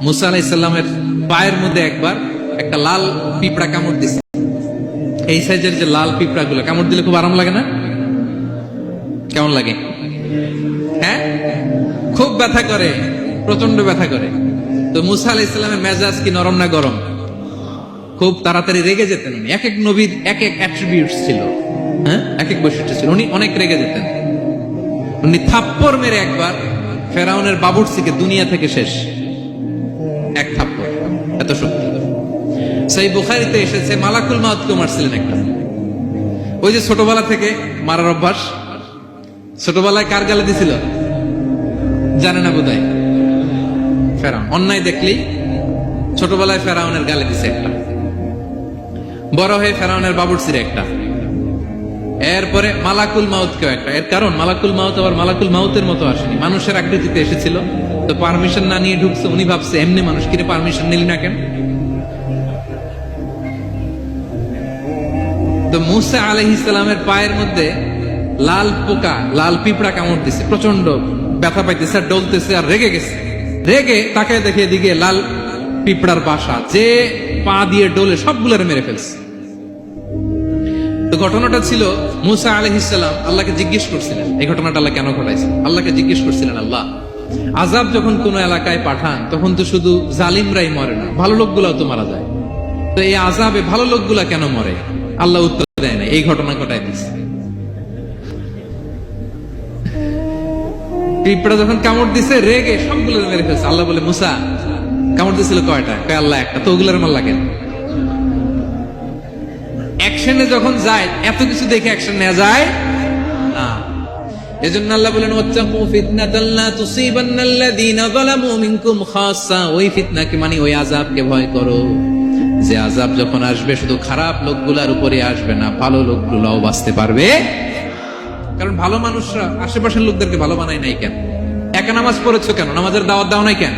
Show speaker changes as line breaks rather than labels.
মুসা আলাইহিস সালামের পায়ের মধ্যে একবার একটা লাল পিঁপড়া কামড় দিছে। এই সাইজের যে লাল পিঁপড়া গুলো কামড় দিলে খুব আরাম লাগে না? কেমন লাগে? হ্যাঁ, খুব ব্যথা করে, প্রচন্ড ব্যথা করে। তো মুসা আলাইহিস সালামের মেজাজ কি নরম না গরম? খুব তাড়াতাড়ি রেগে যেতেন। এক এক নবীর এক এক অ্যাট্রিবিউটস ছিল, হ্যাঁ, এক এক বৈশিষ্ট্য ছিল। উনি অনেক রেগে যেতেন। উনি থাপ্পড় মেরে একবার ফেরাউনের বাবুর্চিকে দুনিয়া থেকে শেষ, এক থাপ্পড়, এত শক্তি। সেই বুখারীতে এসেছে মালাকুল মাউতকে মারছিলেন একটা। ওই যে ছোটবেলা থেকে মারার অভ্যাস, ছোটবেলায় কার গালে দিছিল জানে না বোধহয়? ফেরাউন। অন্যায় দেখলেই ছোটবেলায় ফেরাউনের গালে দিছে একটা, বড় হয়ে ফেরাউনের বাবুর্চির একটা, এরপরে মালাকুল মাউতকেও একটা। এর কারণ মালাকুল মাউত আবার মালাকুল মাউতের মতো আসেনি, মানুষের আকৃতিতে এসেছিল। তো পারমিশন না নিয়ে ঢুকছে। উনি ভাবছে এমনি মানুষ, কিরে পারমিশন নিলি না কেন? তো মুসা আলাইহিস সালামের পায়ের মধ্যে লাল পোকা, লাল পিঁপড়া কামড় দিছে, প্রচন্ড ব্যথা পাইতেছে আর ডলতেছে আর রেগে গেছে। রেগে তাকে দেখে দিকে লাল পিঁপড়ার বাসা, যে পা দিয়ে ডলে সবগুলোরে মেরে ফেলছে। তো ঘটনাটা ছিল মুসা আলাইহিস সালাম আল্লাহকে জিজ্ঞেস করছিলেন, এই ঘটনাটা আল্লাহ কেন ঘটাইছে। আল্লাহকে জিজ্ঞেস করছিলেন, আল্লাহ আযাব যখন কোন এলাকায় পাঠান তখন তো শুধু জালিমরাই মরে না, ভালো লোকগুলাও তো মারা যায়। তো এই আযাবে ভালো লোকগুলা কেন মরে? আল্লাহ উত্তর দেয় না, এই ঘটনা ঘটাই দিচ্ছে। পিঁপড়া যখন কামড় দিছে রেগে সবগুলো মেরে ফেলছে। আল্লাহ বলে, মুসা কামড় দিছিল কয়টা? কয় আল্লাহ একটা। তো ওগুলোর মারলা কেন? অ্যাকশনে যখন যায় এত কিছু দেখে অ্যাকশন নেওয়া যায় না। এজন্য আল্লাহ বলেন, ওয়াত্তাকু ফিতনাতাল লা তুসিবান্নাল্লাযীনা যালামু মিনকুম খাসসা। ওই ফিতনাকে মানে ওই আযাবকে ভয় করো, যে আযাব যখন আসবে শুধু খারাপ লোকগুলার উপরে আসবে না, ভালো লোকগুলাও বাঁচতে পারবে। কারণ ভালো মানুষরা আশেপাশের লোকদেরকে ভালো বানায় নাই কেন? একা নামাজ পড়েছো কেন? নামাজের দাওয়াত দাও নাই কেন?